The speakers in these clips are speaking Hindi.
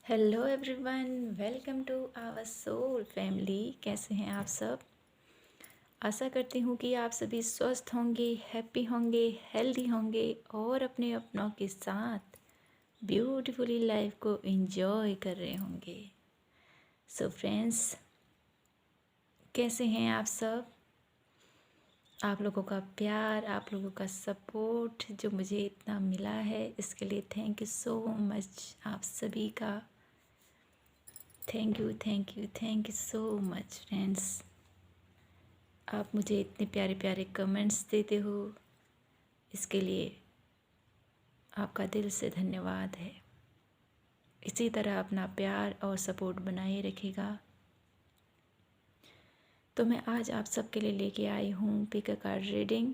Hello everyone, welcome to our soul family. कैसे हैं आप सब? आशा करती हूँ कि आप सभी स्वस्थ होंगे, हैप्पी होंगे, हेल्दी होंगे और अपने अपनों के साथ ब्यूटीफुली लाइफ को एंजॉय कर रहे होंगे। सो फ्रेंड्स, कैसे हैं आप सब? आप लोगों का प्यार, आप लोगों का सपोर्ट जो मुझे इतना मिला है, इसके लिए थैंक यू सो मच आप सभी का। Thank you thank you thank you so much friends. आप मुझे इतने प्यारे प्यारे कमेंट्स देते हो, इसके लिए आपका दिल से धन्यवाद है। इसी तरह अपना प्यार और सपोर्ट बनाए रखिएगा। तो मैं आज आप सबके लिए लेके आई हूँ पिक अ कार्ड रीडिंग।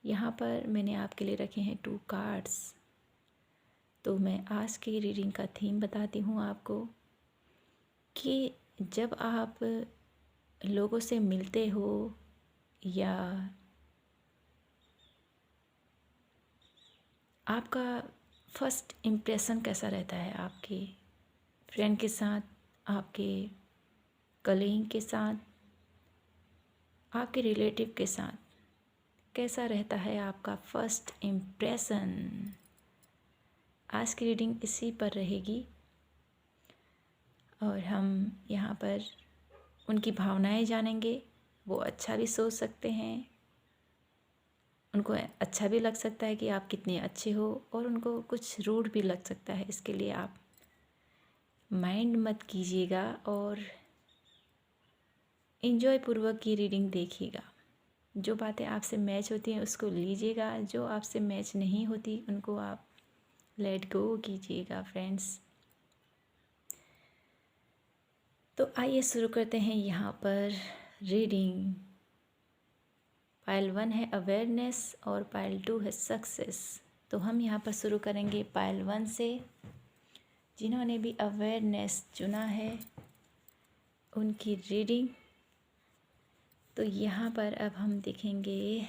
यहाँ पर मैंने आपके लिए रखे हैं 2 कार्ड्स। तो मैं आज की रीडिंग का थीम बताती हूँ आपको कि जब आप लोगों से मिलते हो या आपका फर्स्ट इम्प्रेशन कैसा रहता है आपके फ्रेंड के साथ, आपके कलीग के साथ, आपके रिलेटिव के साथ, कैसा रहता है आपका फर्स्ट इम्प्रेशन। आज की रीडिंग इसी पर रहेगी और हम यहाँ पर उनकी भावनाएं जानेंगे। वो अच्छा भी सोच सकते हैं, उनको अच्छा भी लग सकता है कि आप कितने अच्छे हो, और उनको कुछ रूड भी लग सकता है। इसके लिए आप माइंड मत कीजिएगा और इन्जॉय पूर्वक ये रीडिंग देखिएगा। जो बातें आपसे मैच होती हैं उसको लीजिएगा, जो आपसे मैच नहीं होती उनको आप लेट गो कीजिएगा फ्रेंड्स। तो आइए शुरू करते हैं यहाँ पर रीडिंग। पाइल 1 है अवेयरनेस और पाइल 2 है सक्सेस। तो हम यहाँ पर शुरू करेंगे पाइल 1 से। जिन्होंने भी अवेयरनेस चुना है उनकी रीडिंग। तो यहाँ पर अब हम देखेंगे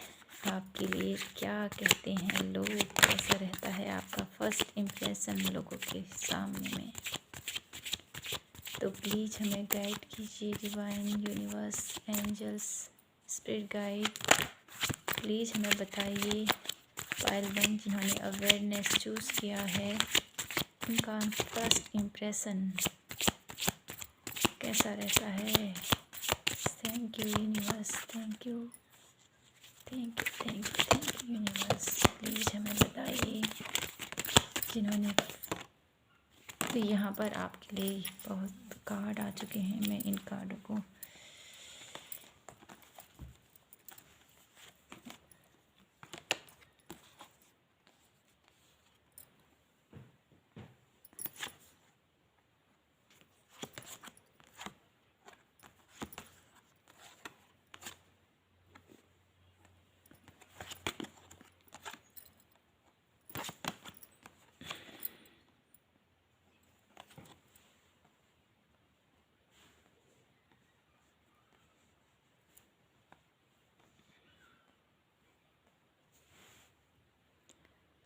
आपके लिए क्या कहते हैं लोग, कैसा रहता है आपका फर्स्ट इम्प्रेशन लोगों के सामने में। तो प्लीज़ हमें गाइड कीजिए, divine universe, angels, spirit guide, please हमें बताइए। पाइल 1 जिन्होंने अवेयरनेस चूज़ किया है उनका फर्स्ट इम्प्रेशन कैसा रहता है। Thank you universe, thank you thank you thank you thank you universe. Please हमें बताइए जिन्होंने। तो यहाँ पर आपके लिए बहुत कार्ड आ चुके हैं। मैं इन कार्डों को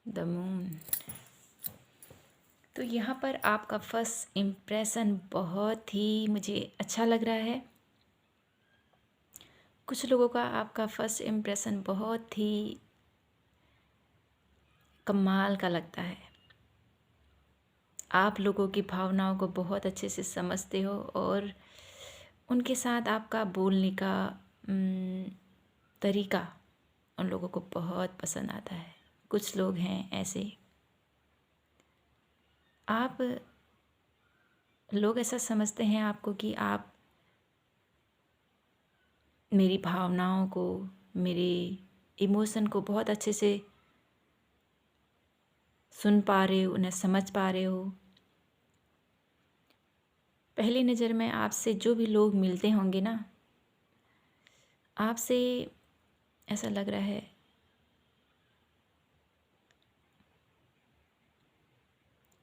द मून। तो यहाँ पर आपका फर्स्ट इम्प्रेशन बहुत ही मुझे अच्छा लग रहा है। कुछ लोगों का आपका फर्स्ट इम्प्रेशन बहुत ही कमाल का लगता है। आप लोगों की भावनाओं को बहुत अच्छे से समझते हो और उनके साथ आपका बोलने का तरीका उन लोगों को बहुत पसंद आता है। कुछ लोग हैं ऐसे, आप लोग ऐसा समझते हैं आपको कि आप मेरी भावनाओं को, मेरे इमोशन को बहुत अच्छे से सुन पा रहे हो, उन्हें समझ पा रहे हो। पहली नज़र में आपसे जो भी लोग मिलते होंगे ना, आपसे ऐसा लग रहा है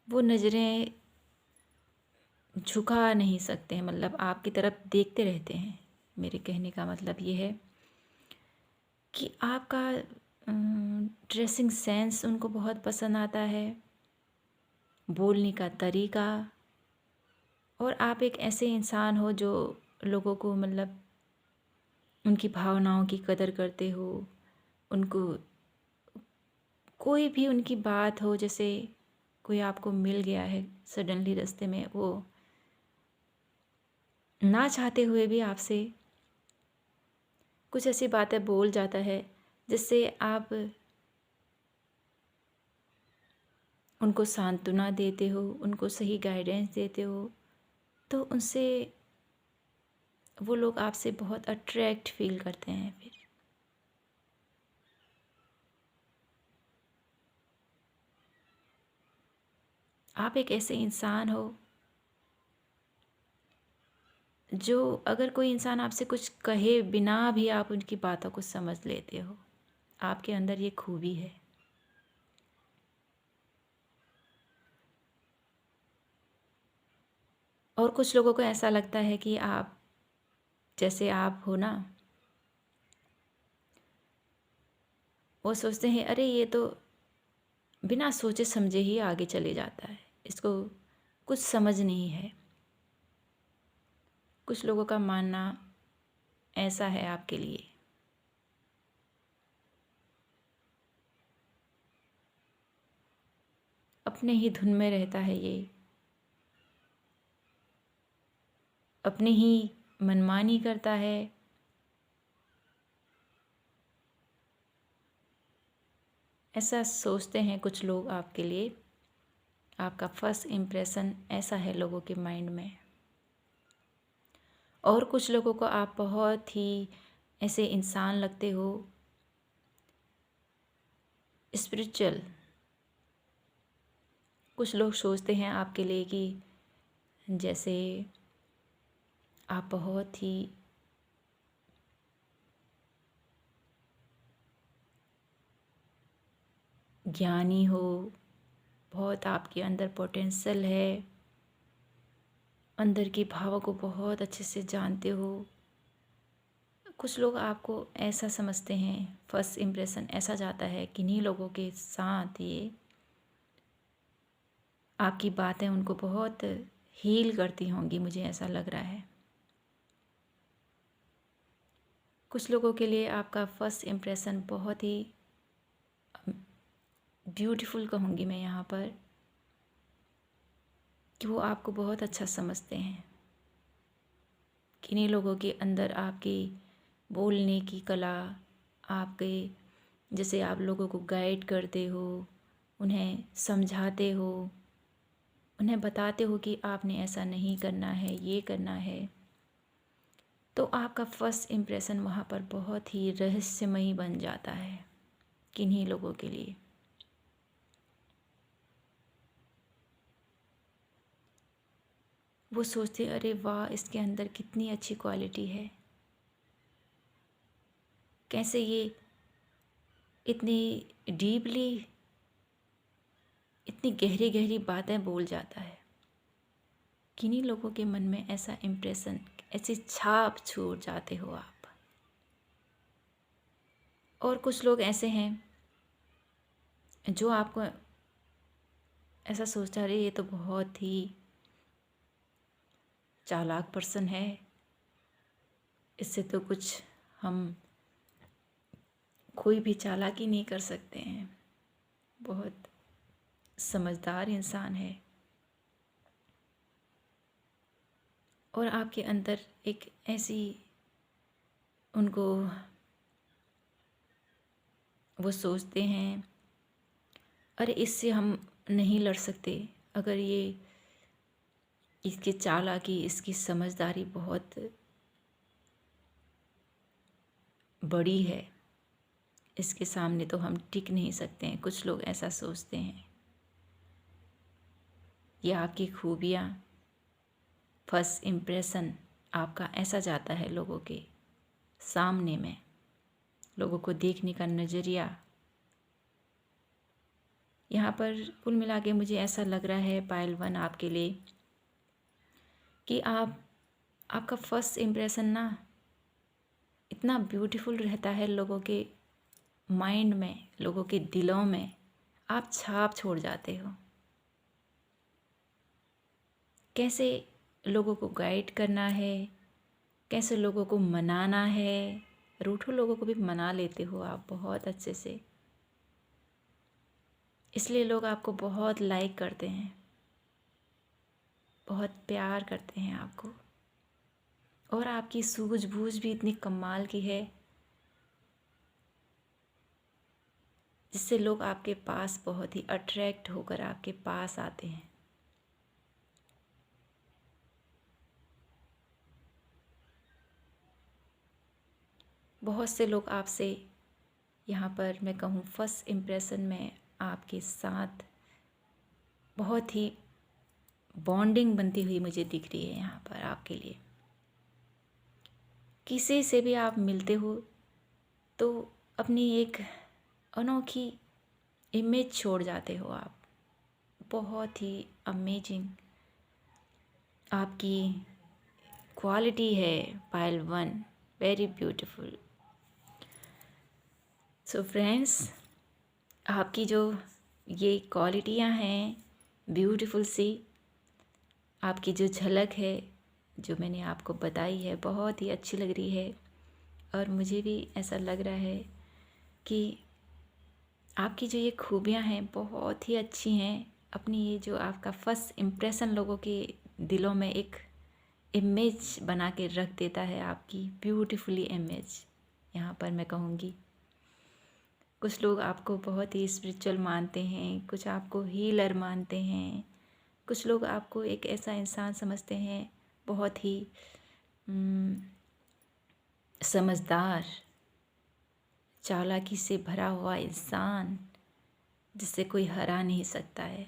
वो नज़रें झुका नहीं सकते हैं, मतलब आपकी तरफ देखते रहते हैं। मेरे कहने का मतलब ये है कि आपका ड्रेसिंग सेंस उनको बहुत पसंद आता है, बोलने का तरीका, और आप एक ऐसे इंसान हो जो लोगों को मतलब उनकी भावनाओं की कदर करते हो। उनको कोई भी उनकी बात हो, जैसे कोई आपको मिल गया है सडनली रास्ते में, वो ना चाहते हुए भी आपसे कुछ ऐसी बातें बोल जाता है जिससे आप उनको सांत्वना देते हो, उनको सही गाइडेंस देते हो, तो उनसे वो लोग आपसे बहुत अट्रैक्ट फील करते हैं। फिर आप एक ऐसे इंसान हो जो अगर कोई इंसान आपसे कुछ कहे बिना भी आप उनकी बातों को समझ लेते हो। आपके अंदर ये खूबी है। और कुछ लोगों को ऐसा लगता है कि आप जैसे आप हो ना, वो सोचते हैं अरे ये तो बिना सोचे समझे ही आगे चले जाता है, इसको कुछ समझ नहीं है। कुछ लोगों का मानना ऐसा है आपके लिए। अपने ही धुन में रहता है ये, अपनी ही मनमानी करता है। ऐसा सोचते हैं कुछ लोग आपके लिए। आपका फर्स्ट इम्प्रेशन ऐसा है लोगों के माइंड में। और कुछ लोगों को आप बहुत ही ऐसे इंसान लगते हो, स्पिरिचुअल। कुछ लोग सोचते हैं आपके लिए कि जैसे आप बहुत ही ज्ञानी हो, बहुत आपके अंदर पोटेंशियल है, अंदर की भावों को बहुत अच्छे से जानते हो। कुछ लोग आपको ऐसा समझते हैं, फर्स्ट इम्प्रेशन ऐसा जाता है किन्हीं लोगों के साथ। ये आपकी बातें उनको बहुत हील करती होंगी, मुझे ऐसा लग रहा है। कुछ लोगों के लिए आपका फर्स्ट इम्प्रेशन बहुत ही ब्यूटीफुल कहूँगी मैं यहाँ पर, कि वो आपको बहुत अच्छा समझते हैं। किन्हीं लोगों के अंदर आपकी बोलने की कला, आपके जैसे आप लोगों को गाइड करते हो, उन्हें समझाते हो, उन्हें बताते हो कि आपने ऐसा नहीं करना है, ये करना है, तो आपका फर्स्ट इम्प्रेशन वहाँ पर बहुत ही रहस्यमयी बन जाता है किन्हीं लोगों के लिए। वो सोचते अरे वाह, इसके अंदर कितनी अच्छी क्वालिटी है, कैसे ये इतनी डीपली, इतनी गहरी गहरी बातें बोल जाता है। किन्हीं लोगों के मन में ऐसा इम्प्रेशन, ऐसी छाप छोड़ जाते हो आप। और कुछ लोग ऐसे हैं जो आपको ऐसा सोचता है अरे ये तो बहुत ही चालाक पर्सन है, इससे तो कुछ हम कोई भी चालाकी नहीं कर सकते हैं, बहुत समझदार इंसान है। और आपके अंदर एक ऐसी उनको वो सोचते हैं अरे इससे हम नहीं लड़ सकते, अगर ये इसकी चालाकी, इसकी समझदारी बहुत बड़ी है, इसके सामने तो हम टिक नहीं सकते हैं। कुछ लोग ऐसा सोचते हैं। ये आपकी खूबियाँ, फर्स्ट इम्प्रेशन आपका ऐसा जाता है लोगों के सामने में, लोगों को देखने का नज़रिया। यहाँ पर कुल मिला के मुझे ऐसा लग रहा है पायल 1 आपके लिए कि आपका फर्स्ट इम्प्रेशन ना इतना ब्यूटीफुल रहता है लोगों के माइंड में, लोगों के दिलों में आप छाप छोड़ जाते हो। कैसे लोगों को गाइड करना है, कैसे लोगों को मनाना है। रूठो लोगों को भी मना लेते हो आप बहुत अच्छे से, इसलिए लोग आपको बहुत लाइक करते हैं, बहुत प्यार करते हैं आपको। और आपकी सूझबूझ भी इतनी कमाल की है जिससे लोग आपके पास बहुत ही अट्रैक्ट होकर आपके पास आते हैं। बहुत से लोग आपसे, यहाँ पर मैं कहूँ फर्स्ट इम्प्रेशन में आपके साथ बहुत ही बॉन्डिंग बनती हुई मुझे दिख रही है। यहाँ पर आपके लिए किसी से भी आप मिलते हो तो अपनी एक अनोखी इमेज छोड़ जाते हो आप। बहुत ही अमेजिंग आपकी क्वालिटी है पायल one, very beautiful. So friends, आपकी जो ये क्वालिटियाँ हैं ब्यूटीफुल सी, आपकी जो झलक है जो मैंने आपको बताई है बहुत ही अच्छी लग रही है। और मुझे भी ऐसा लग रहा है कि आपकी जो ये खूबियाँ हैं बहुत ही अच्छी हैं। अपनी ये जो आपका फर्स्ट इम्प्रेशन लोगों के दिलों में एक इमेज बना के रख देता है, आपकी ब्यूटीफुली इमेज। यहाँ पर मैं कहूँगी कुछ लोग आपको बहुत ही स्पिरिचुअल मानते हैं, कुछ आपको हीलर मानते हैं, कुछ लोग आपको एक ऐसा इंसान समझते हैं बहुत ही समझदार, चालाकी से भरा हुआ इंसान जिससे कोई हरा नहीं सकता है।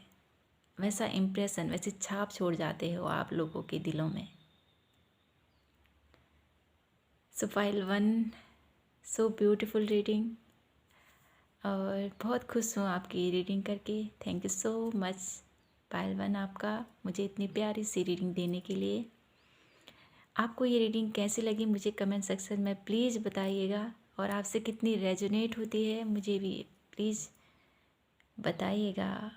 वैसा इम्प्रेशन, वैसे छाप छोड़ जाते हो आप लोगों के दिलों में। सो पायल वन, सो ब्यूटीफुल रीडिंग, और बहुत खुश हूँ आपकी रीडिंग करके। Thank you so much pile one, आपका मुझे इतनी प्यारी सी रीडिंग देने के लिए। आपको ये रीडिंग कैसी लगी मुझे कमेंट सेक्शन में प्लीज़ बताइएगा, और आपसे कितनी रेजोनेट होती है मुझे भी प्लीज़ बताइएगा।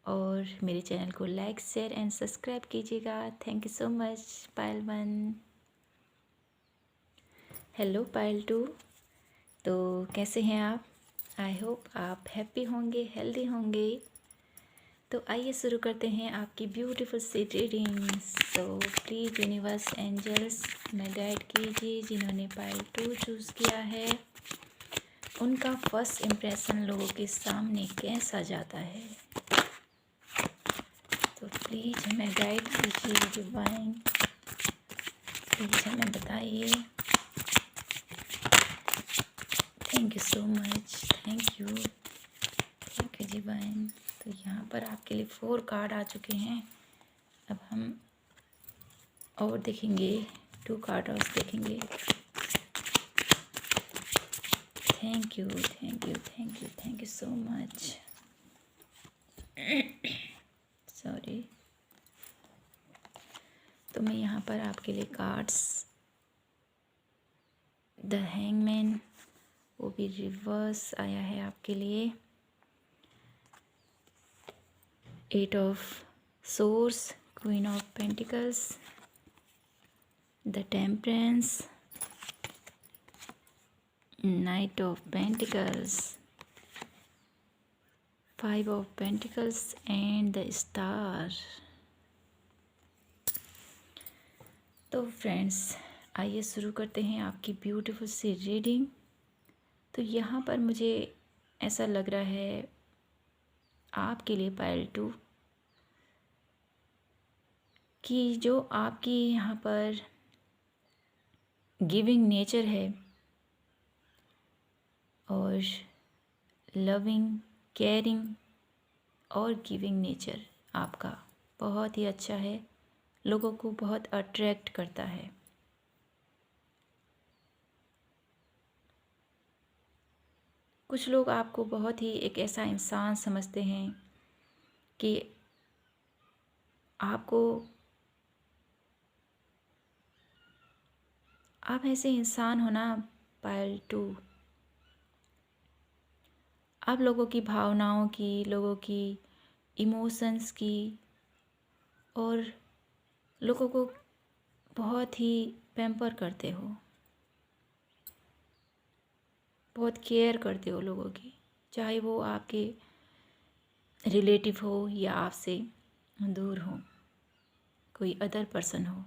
और मेरे चैनल को लाइक, शेयर एंड सब्सक्राइब कीजिएगा। Thank you so much pile one. Hello pile two, तो कैसे हैं आप? आई होप आप हैप्पी होंगे, हेल्दी होंगे। तो आइए शुरू करते हैं आपकी ब्यूटीफुल सी reading. So please universe angels में गाइड कीजिए जिन्होंने पायल टू चूज़ किया है, उनका फर्स्ट इम्प्रेशन लोगों के सामने कैसा जाता है। तो प्लीज़ हमें गाइड कीजिए डिवाइन, प्लीज़ हमें बताइए। Thank you so much, thank you divine. तो यहाँ पर आपके लिए 4 कार्ड आ चुके हैं। अब हम और देखेंगे, 2 कार्ड और देखेंगे। Thank you thank you thank you thank you so much. Sorry. तो मैं यहाँ पर आपके लिए कार्ड्स, द हैंगमैन, वो भी रिवर्स आया है आपके लिए। 8 of source, queen of pentacles, the temperance, night of pentacles, 5 of pentacles and the star. तो फ्रेंड्स आइए शुरू करते हैं आपकी ब्यूटीफुल सी रीडिंग। तो यहाँ पर मुझे ऐसा लग रहा है आपके लिए पायल टू कि जो आपकी यहाँ पर गिविंग नेचर है और लविंग, केयरिंग और गिविंग नेचर आपका बहुत ही अच्छा है, लोगों को बहुत अट्रैक्ट करता है। कुछ लोग आपको बहुत ही एक ऐसा इंसान समझते हैं कि आप ऐसे इंसान हो ना पायल टू, आप लोगों की भावनाओं की, लोगों की इमोशंस की और लोगों को बहुत ही पैम्पर करते हो, बहुत केयर करते हो लोगों की, चाहे वो आपके रिलेटिव हो या आपसे दूर हो, कोई अदर पर्सन हो,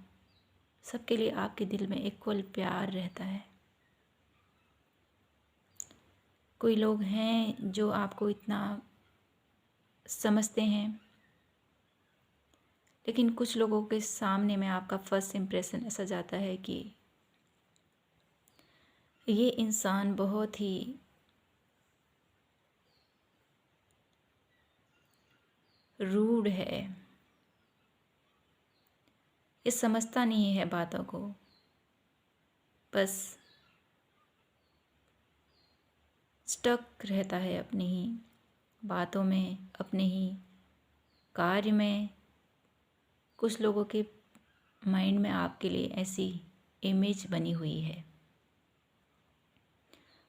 सबके लिए आपके दिल में इक्वल प्यार रहता है। कोई लोग हैं जो आपको इतना समझते हैं, लेकिन कुछ लोगों के सामने में आपका फर्स्ट इम्प्रेशन ऐसा जाता है कि ये इंसान बहुत ही रूड है, ये समझता नहीं है बातों को, बस स्टक रहता है अपनी ही बातों में, अपने ही कार्य में। कुछ लोगों के माइंड में आपके लिए ऐसी इमेज बनी हुई है,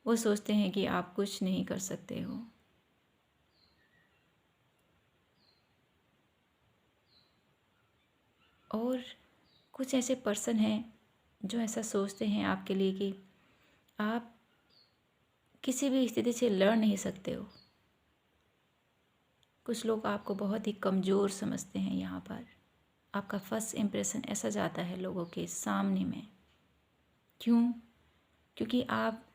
वो सोचते हैं कि आप कुछ नहीं कर सकते हो। और कुछ ऐसे पर्सन हैं जो ऐसा सोचते हैं आपके लिए कि आप किसी भी स्थिति से लड़ नहीं सकते हो। कुछ लोग आपको बहुत ही कमज़ोर समझते हैं। यहाँ पर आपका फर्स्ट इम्प्रेशन ऐसा जाता है लोगों के सामने में। क्यों? क्योंकि आप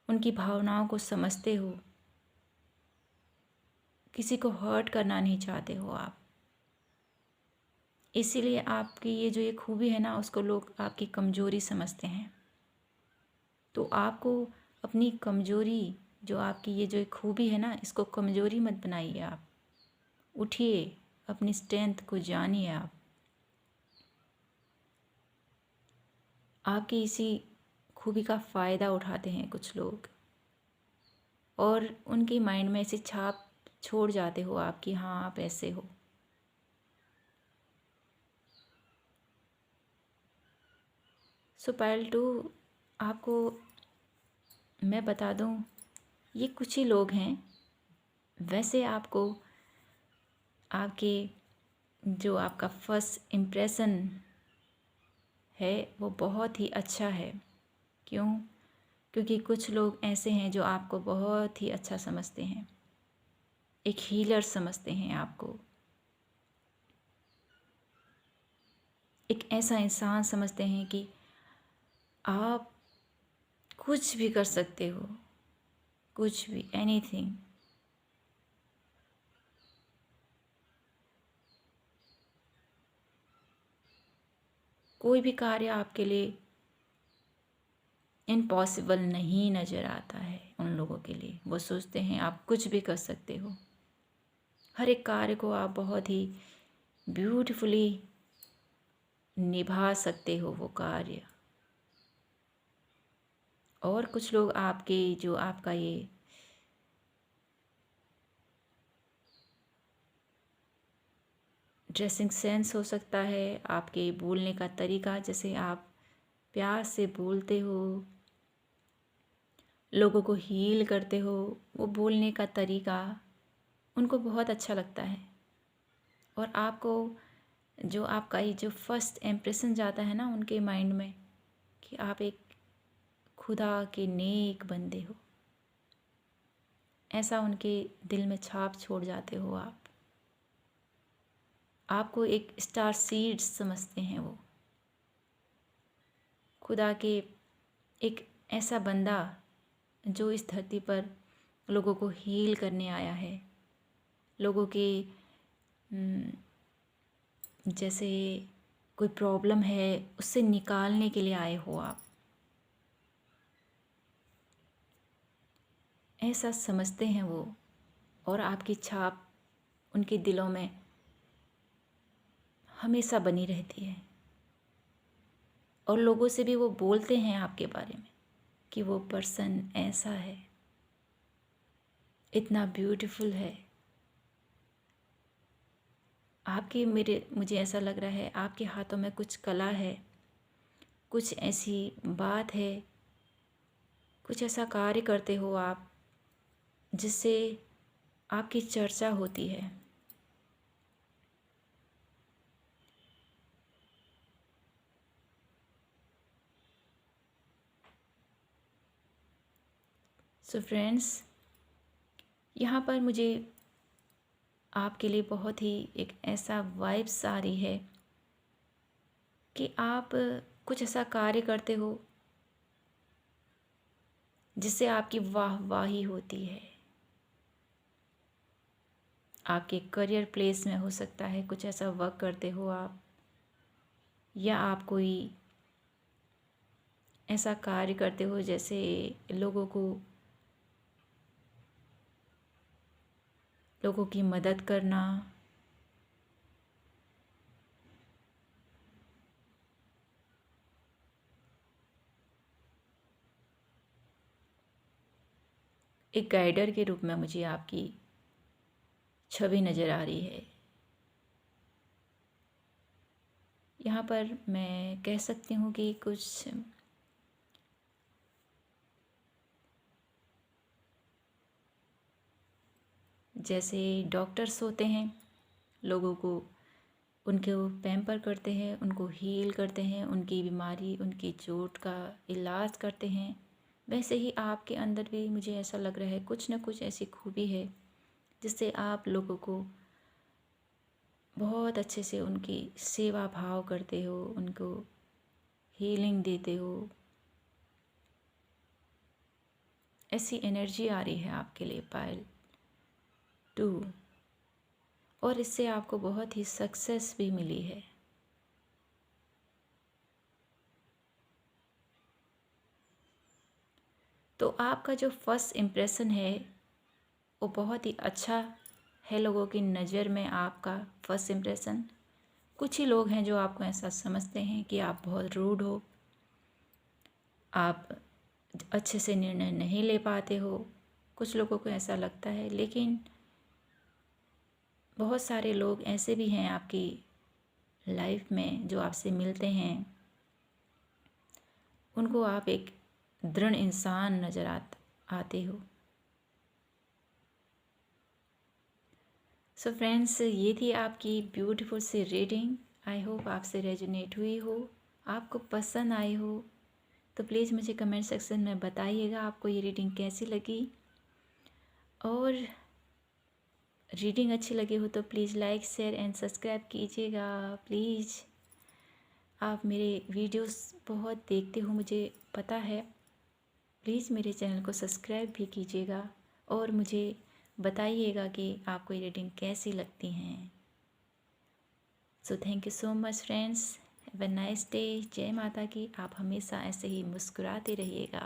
उनकी भावनाओं को समझते हो, किसी को हर्ट करना नहीं चाहते हो आप। इसीलिए आपकी ये जो ये खूबी है ना, उसको लोग आपकी कमज़ोरी समझते हैं। तो आपको अपनी कमज़ोरी, जो आपकी ये जो एक खूबी है ना, इसको कमज़ोरी मत बनाइए। आप उठिए, अपनी स्ट्रेंथ को जानिए। आप आपकी इसी खूबी का फ़ायदा उठाते हैं कुछ लोग, और उनके माइंड में ऐसी छाप छोड़ जाते हो आप कि हाँ, आप ऐसे हो। सो पायल टू, आपको मैं बता दूं, ये कुछ ही लोग हैं। वैसे आपको आपके जो आपका फर्स्ट इम्प्रेशन है वो बहुत ही अच्छा है। क्यों? क्योंकि कुछ लोग ऐसे हैं जो आपको बहुत ही अच्छा समझते हैं, एक हीलर समझते हैं आपको, एक ऐसा इंसान समझते हैं कि आप कुछ भी कर सकते हो, कुछ भी, एनीथिंग। कोई भी कार्य आपके लिए इम्पॉसिबल नहीं नज़र आता है उन लोगों के लिए। वो सोचते हैं आप कुछ भी कर सकते हो, हर एक कार्य को आप बहुत ही ब्यूटीफुली निभा सकते हो वो कार्य। और कुछ लोग आपके जो आपका ये ड्रेसिंग सेंस हो सकता है, आपके बोलने का तरीका, जैसे आप प्यार से बोलते हो, लोगों को हील करते हो, वो बोलने का तरीका उनको बहुत अच्छा लगता है। और आपको जो आपका ये जो फर्स्ट इम्प्रेशन जाता है ना उनके माइंड में, कि आप एक खुदा के नेक बंदे हो, ऐसा उनके दिल में छाप छोड़ जाते हो आप। आपको एक स्टार सीड्स समझते हैं वो, खुदा के एक ऐसा बंदा जो इस धरती पर लोगों को हील करने आया है, लोगों के जैसे कोई प्रॉब्लम है उससे निकालने के लिए आए हो आप, ऐसा समझते हैं वो। और आपकी छाप उनके दिलों में हमेशा बनी रहती है। और लोगों से भी वो बोलते हैं आपके बारे में कि वो पर्सन ऐसा है, इतना ब्यूटीफुल है। आपके मुझे ऐसा लग रहा है आपके हाथों में कुछ कला है, कुछ ऐसी बात है, कुछ ऐसा कार्य करते हो आप जिससे आपकी चर्चा होती है। सो फ्रेंड्स, यहाँ पर मुझे आपके लिए बहुत ही एक ऐसा वाइब्स आ रही है कि आप कुछ ऐसा कार्य करते हो जिससे आपकी वाहवाही होती है। आपके करियर प्लेस में हो सकता है कुछ ऐसा वर्क करते हो आप, या आप कोई ऐसा कार्य करते हो जैसे लोगों की मदद करना, एक गाइडर के रूप में मुझे आपकी छवि नज़र आ रही है। यहाँ पर मैं कह सकती हूँ कि कुछ जैसे डॉक्टर्स होते हैं, लोगों को उनको पैम्पर करते हैं, उनको हील करते हैं, उनकी बीमारी, उनकी चोट का इलाज करते हैं, वैसे ही आपके अंदर भी मुझे ऐसा लग रहा है कुछ ना कुछ ऐसी खूबी है जिससे आप लोगों को बहुत अच्छे से उनकी सेवा भाव करते हो, उनको हीलिंग देते हो। ऐसी एनर्जी आ रही है आपके लिए पायल 2, और इससे आपको बहुत ही सक्सेस भी मिली है। तो आपका जो फर्स्ट इम्प्रेशन है वो बहुत ही अच्छा है लोगों की नज़र में। आपका फर्स्ट इम्प्रेशन, कुछ ही लोग हैं जो आपको ऐसा समझते हैं कि आप बहुत रूड हो, आप अच्छे से निर्णय नहीं ले पाते हो, कुछ लोगों को ऐसा लगता है। लेकिन बहुत सारे लोग ऐसे भी हैं आपकी लाइफ में जो आपसे मिलते हैं, उनको आप एक दृढ़ इंसान नज़र आते हो। सो फ्रेंड्स, ये थी आपकी ब्यूटीफुल सी रीडिंग। आई होप आपसे रेजोनेट हुई हो, आपको पसंद आई हो। तो प्लीज़ मुझे कमेंट सेक्शन में बताइएगा आपको ये रीडिंग कैसी लगी, और रीडिंग अच्छी लगी हो तो please like share and subscribe कीजिएगा। प्लीज़, आप मेरे वीडियोस बहुत देखते हो मुझे पता है, प्लीज़ मेरे चैनल को सब्सक्राइब भी कीजिएगा और मुझे बताइएगा कि आपको ये रीडिंग कैसी लगती हैं। So thank you so much friends, have a nice day. जय माता की। आप हमेशा ऐसे ही मुस्कुराते रहिएगा।